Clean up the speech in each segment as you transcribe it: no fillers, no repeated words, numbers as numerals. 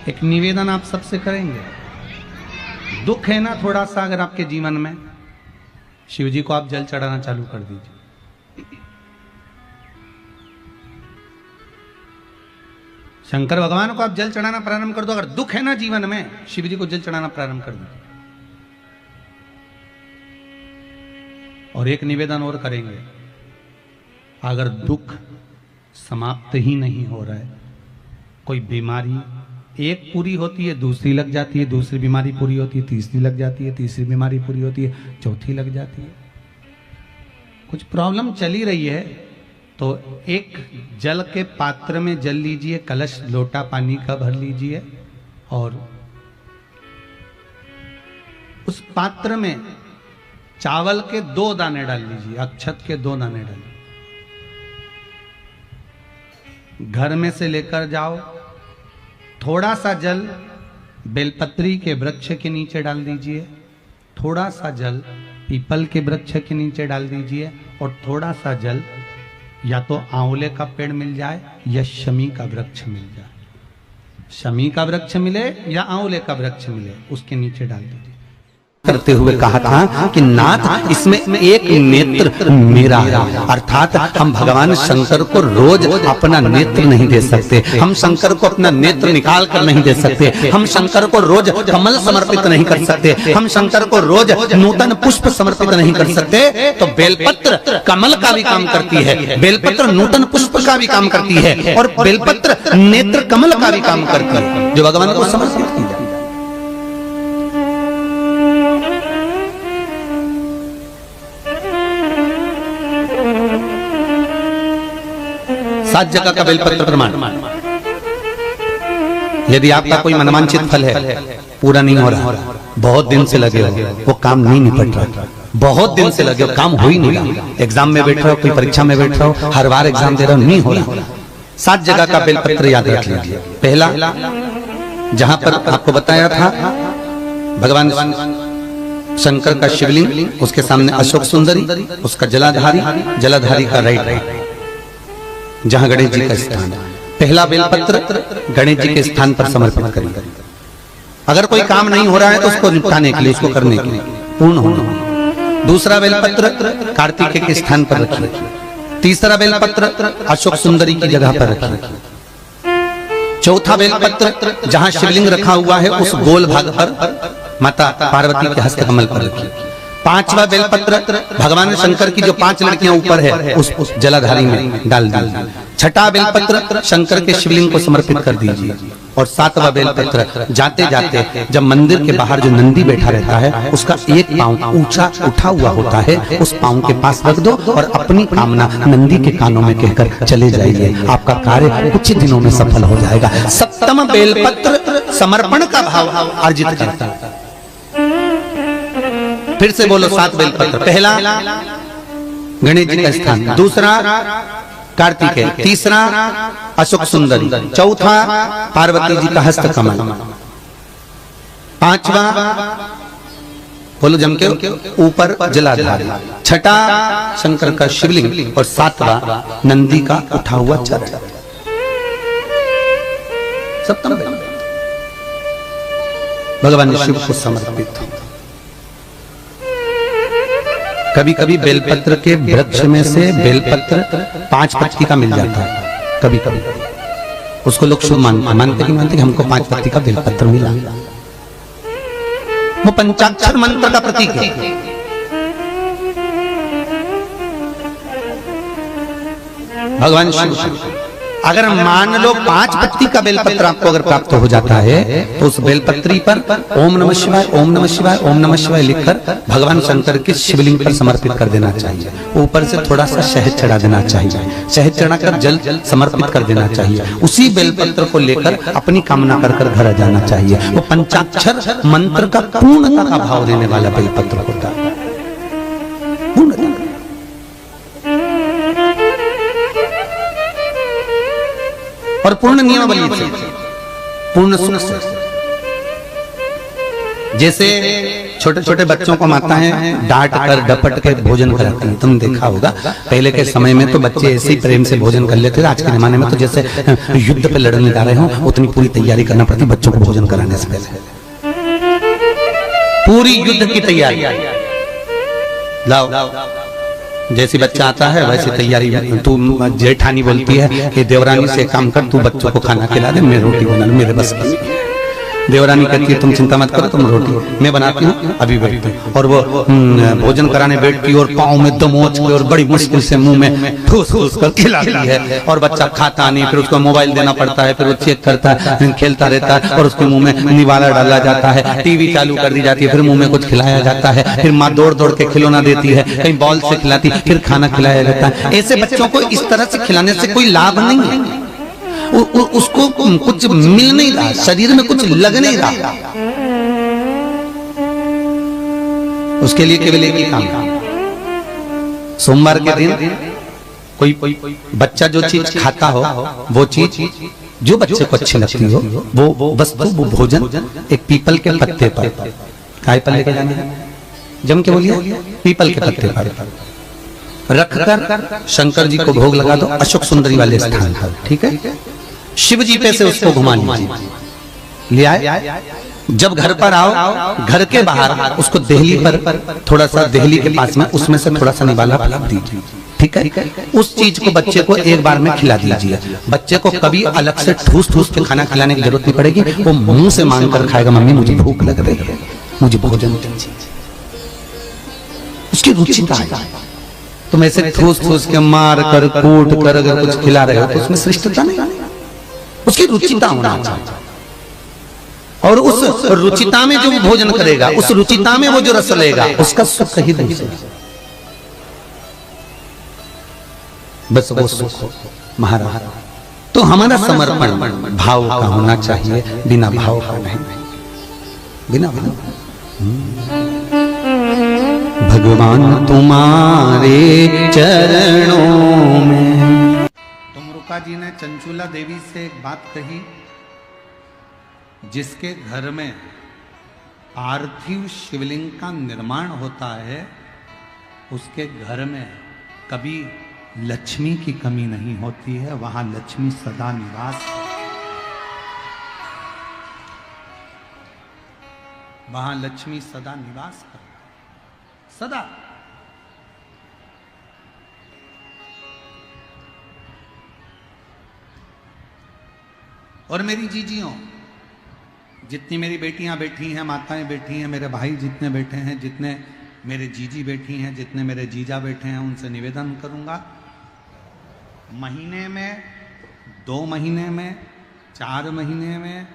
एक निवेदन आप सबसे करेंगे, दुख है ना थोड़ा सा अगर आपके जीवन में, शिव जी को आप जल चढ़ाना चालू कर दीजिए। शंकर भगवान को आप जल चढ़ाना प्रारंभ कर दो। अगर दुख है ना जीवन में, शिव जी को जल चढ़ाना प्रारंभ कर दीजिए। और एक निवेदन और करेंगे, अगर दुख समाप्त ही नहीं हो रहा है, कोई बीमारी एक पूरी होती है दूसरी लग जाती है, दूसरी बीमारी पूरी होती है तीसरी लग जाती है, तीसरी बीमारी पूरी होती है चौथी लग जाती है, कुछ प्रॉब्लम चली रही है, तो एक जल के पात्र में जल लीजिए, कलश लोटा पानी का भर लीजिए और उस पात्र में चावल के 2 दाने डाल लीजिए, अक्षत के 2 दाने डालिए। घर में से लेकर जाओ, थोड़ा सा जल बेलपत्री के वृक्ष के नीचे डाल दीजिए, थोड़ा सा जल पीपल के वृक्ष के नीचे डाल दीजिए और थोड़ा सा जल या तो आंवले का पेड़ मिल जाए या शमी का वृक्ष मिल जाए, शमी का वृक्ष मिले या आंवले का वृक्ष मिले, उसके नीचे डाल दीजिए। करते हुए कहा था कि नाथ इसमें एक नेत्र मेरा है, अर्थात हम भगवान शंकर को रोज अपना नेत्र नहीं दे सकते, हम शंकर को अपना नेत्र निकाल कर नहीं दे सकते, हम शंकर को रोज कमल समर्पित नहीं कर सकते, हम शंकर को रोज नूतन पुष्प समर्पित नहीं कर सकते। तो बेलपत्र कमल का भी काम करती है, बेलपत्र नूतन पुष्प का भी काम करती है और बेलपत्र नेत्र कमल का भी काम करती है, जो भगवान को समर्पित की जाए। सात जगह का बेलपत्र प्रमाण। यदि आपका कोई मनवांचित फल है, पूरा नहीं हो रहा, बहुत दिन से लगे हो, वो काम नहीं निपट रहा, बहुत दिन से लगे हो, काम हो ही नहीं रहा, एग्जाम में बैठ रहे हो, कोई परीक्षा में बैठ रहे हो, हर बार एग्जाम दे रहे हो, नहीं हो रहा, 7 जगह का बेलपत्र याद रख लीजिए। पहला, जहां पर आपको बताया था भगवान शंकर का शिवलिंग, उसके सामने अशोक सुंदरी, उसका जलाधारी, जलाधारी का राइट, जहां गणेश जी का स्थान है। पहला बेलपत्र गणेश जी के स्थान पर समर्पित करिए। अगर कोई काम नहीं हो रहा है तो उसको निपटाने के लिए, उसको करने के लिए, पूर्ण होना। दूसरा बेलपत्र कार्तिकेय के स्थान पर रखिए। तीसरा बेलपत्र अशोक सुंदरी की जगह पर रखिए। चौथा बेलपत्र जहां शिवलिंग रखा हुआ है उस गोल भाग पर माता पार्वती के हस्तकमल पर रखिए। 5वां बेलपत्र भगवान शंकर की जो 5 लड़कियां ऊपर है उस जलाधारी में डाल दीजिए। 6ठा बेलपत्र शंकर के शिवलिंग को समर्पित कर दीजिए। और 7वां बेलपत्र जाते जाते जब मंदिर के बाहर जो नंदी बैठा रहता है उसका एक पांव ऊंचा उठा हुआ होता है, उस पांव के पास रख दो और अपनी कामना नंदी के कानों में कहकर चले जाइए, आपका कार्य कुछ दिनों में सफल हो जाएगा। 7वां बेलपत्र समर्पण का भाव अर्जित करता है। फिर से बोलो 7 बेलपत्र। पहला गणेश जी का स्थान, दूसरा कार्तिकेय, तीसरा अशोक सुंदरी, चौथा पार्वती जी का हस्त कमल, 5वां बोलो जम के ऊपर जलाधारी, 6ठा शंकर का शिवलिंग और 7वां नंदी का उठा हुआ चरण। 7वां भगवान शिव को समर्पित। कभी कभी बेलपत्र के वृक्ष में से बेलपत्र 5 पत्ती का मिल जाता है, कभी कभी उसको लोग शुभ मानते कि हमको 5 पत्ती का बेलपत्र मिला, वो पंचाक्षर मंत्र का प्रतीक है। भगवान शिव अगर मान लो 5 पत्ती का बेलपत्र आपको अगर प्राप्त हो जाता है तो उस बेलपत्री पर ओम नमः शिवाय, ओम नमः शिवाय, ओम नमः शिवाय लिखकर भगवान शंकर के शिवलिंग पर समर्पित कर देना चाहिए। ऊपर से थोड़ा सा शहद चढ़ा देना चाहिए, शहद चढ़ाकर जल समर्पित कर देना चाहिए। उसी बेलपत्र को लेकर अपनी कामना कर कर घर जाना चाहिए। वो पंचाक्षर मंत्र का पूर्णता का भाव देने वाला बेलपत्र होता है। और पूर्ण नियमावली से, पूर्ण सुख से। जैसे छोटे छोटे बच्चों को माताएं डांट कर डपट के भोजन कराती हैं, तुम देखा होगा। पहले के समय में तो बच्चे ऐसे ही प्रेम से भोजन कर लेते थे। आज के जमाने में तो जैसे युद्ध पे लड़ने जा रहे हो उतनी पूरी तैयारी करना पड़ती बच्चों को भोजन कराने से पहले। पूरी युद्ध की तैयारी, लाओ जैसी बच्चा आता है वैसी तैयारी। तू जेठानी बोलती है कि देवरानी से काम कर, तू बच्चों को खाना खिला दे, मैं रोटी बना लूं, मेरे बस की। देवरानी कहती है तुम चिंता मत करो, तुम रोटी मैं बनाती हूँ अभी बैठती हूँ। और वो भोजन कराने बैठती है और पाँव में दमोच के और बड़ी मुश्किल से मुंह में ठूस ठूस कर खिलाती है। और बच्चा खाता नहीं, फिर उसको मोबाइल देना पड़ता है, फिर वो चेक करता है, खेलता रहता है और उसके मुंह में निवाला डाला जाता है, टीवी चालू कर दी जाती है, फिर मुंह में कुछ खिलाया जाता है, फिर माँ दौड़ दौड़ के खिलौना देती है, कहीं बॉल से खिलाती, फिर खाना खिलाया जाता है। ऐसे बच्चों को इस तरह से खिलाने से कोई लाभ नहीं है, उसको कुछ मिल नहीं रहा, शरीर में कुछ लग नहीं रहा। उसके लिए केवल एक ही काम, सोमवार के दिन कोई बच्चा जो चीज खाता हो वो चीज जो बच्चे को अच्छी लगती हो वो वस्तु वो भोजन एक पीपल के पत्ते पर, काय पर लेके जाना है, जम के बोलिए, पीपल के पत्ते पर रखकर शंकर जी को भोग लगा दो अशोक सुंदरी वाले स्थान पर, ठीक है। शिव जी पे से उसको घुमा लीजिए, ले आए। जब घर पर आओ, घर के बाहर उसको देहली पर थोड़ा सा, देहली के पास में उसमें से थोड़ा सा निवाला फैला दीजिए, ठीक है। उस चीज को बच्चे को एक बार में खिला दीजिए। बच्चे को कभी अलग से ठूस ठूस के खाना खिलाने की जरूरत नहीं पड़ेगी, वो मुंह से मांग कर खाएगा, मम्मी मुझे भूख लग रही है, मुझे भोजन दीजिए। उसकी रुचिता है। तुम ऐसे ठूस ठूस के मार कर कूट कर अगर कुछ खिला रहे हो तो उसमें श्रेष्ठता नहीं, उसकी रुचिता होना चाहिए। और उस रुचिता में जो भोजन करेगा, उस रुचिता में वो जो रस लेगा, उसका सुख ही दूसरा, बस वो सुख हो महाराज। तो हमारा समर्पण भाव का होना चाहिए, बिना भाव का नहीं, बिना भाव। भगवान तुम्हारे चरणों में। तुमरुका जी ने चंचूला देवी से एक बात कही, जिसके घर में पार्थिव शिवलिंग का निर्माण होता है उसके घर में कभी लक्ष्मी की कमी नहीं होती है, वहां लक्ष्मी सदा निवास, वहां लक्ष्मी सदा निवास करती, सदा। और मेरी जीजियों, जितनी मेरी बेटियां बैठी हैं, माताएं बैठी हैं, मेरे भाई जितने बैठे हैं, जितने मेरे जीजी बैठी हैं, जितने मेरे जीजा बैठे हैं, उनसे निवेदन करूंगा, महीने में, 2 महीने में, 4 महीने में,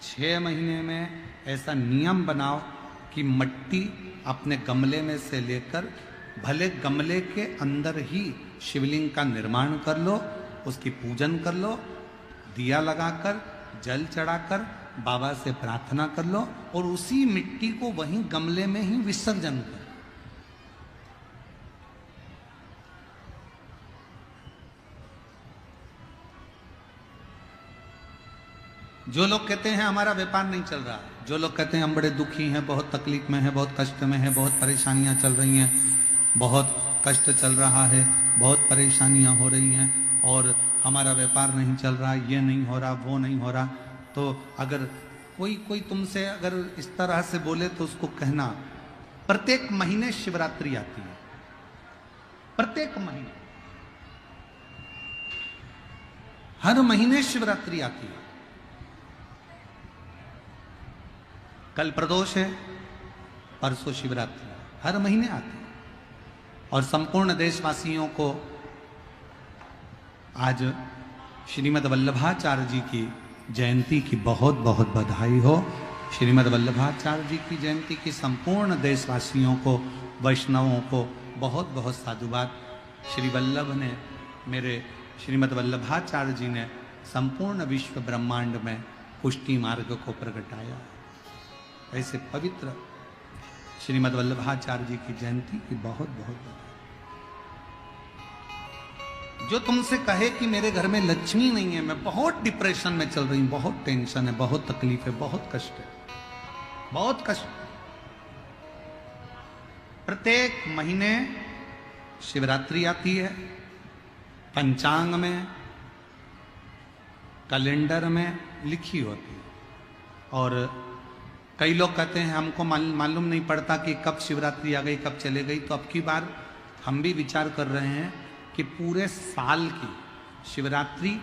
6 महीने में ऐसा नियम बनाओ कि मिट्टी अपने गमले में से लेकर, भले गमले के अंदर ही शिवलिंग का निर्माण कर लो, उसकी पूजन कर लो, दिया लगाकर, जल चढ़ाकर, बाबा से प्रार्थना कर लो और उसी मिट्टी को वहीं गमले में ही विसर्जन कर। जो लोग कहते हैं हमारा व्यापार नहीं चल रहा, जो लोग कहते हैं हम बड़े दुखी हैं, बहुत तकलीफ में हैं, बहुत कष्ट में हैं, बहुत परेशानियां चल रही हैं, बहुत कष्ट चल रहा है, बहुत परेशानियां हो रही हैं और हमारा व्यापार नहीं चल रहा, ये नहीं हो रहा, वो नहीं हो रहा, तो अगर कोई तुमसे अगर इस तरह से बोले तो उसको कहना, प्रत्येक महीने शिवरात्रि आती है, प्रत्येक महीने, हर महीने शिवरात्रि आती है। कल प्रदोष है, परसों शिवरात्रि, हर महीने आती है। और संपूर्ण देशवासियों को आज श्रीमद् वल्लभाचार्य जी की जयंती की बहुत बहुत बधाई हो। श्रीमद् वल्लभाचार्य जी की जयंती की संपूर्ण देशवासियों को, वैष्णवों को बहुत बहुत साधुवाद। श्री वल्लभ ने, मेरे श्रीमद् वल्लभाचार्य जी ने संपूर्ण विश्व ब्रह्मांड में पुष्टि मार्ग को प्रगटाया। ऐसे पवित्र श्रीमद् वल्लभाचार्य जी की जयंती की बहुत बहुत बधाई। जो तुमसे कहे कि मेरे घर में लक्ष्मी नहीं है, मैं बहुत डिप्रेशन में चल रही हूं, बहुत टेंशन है, बहुत तकलीफ है, बहुत कष्ट है, बहुत कष्ट, प्रत्येक महीने शिवरात्रि आती है, पंचांग में, कैलेंडर में लिखी होती है। और कई लोग कहते हैं हमको मालूम नहीं पड़ता कि कब शिवरात्रि आ गई, कब चले गई। तो अब की बार हम भी विचार कर रहे हैं कि पूरे साल की शिवरात्रि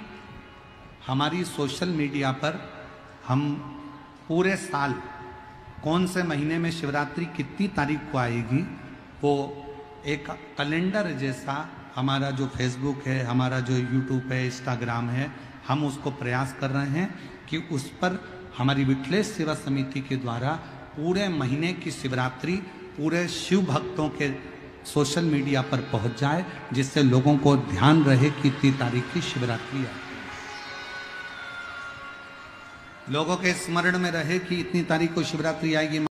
हमारी सोशल मीडिया पर हम पूरे साल कौन से महीने में शिवरात्रि कितनी तारीख को आएगी, वो एक कैलेंडर जैसा हमारा जो फेसबुक है, हमारा जो यूट्यूब है, इंस्टाग्राम है, हम उसको प्रयास कर रहे हैं कि उस पर हमारी विठलेश सेवा समिति के द्वारा पूरे महीने की शिवरात्रि पूरे शिव भक्तों के सोशल मीडिया पर पहुंच जाए, जिससे लोगों को ध्यान रहे कि इतनी तारीख की शिवरात्रि है, लोगों के स्मरण में रहे कि इतनी तारीख को शिवरात्रि आएगी।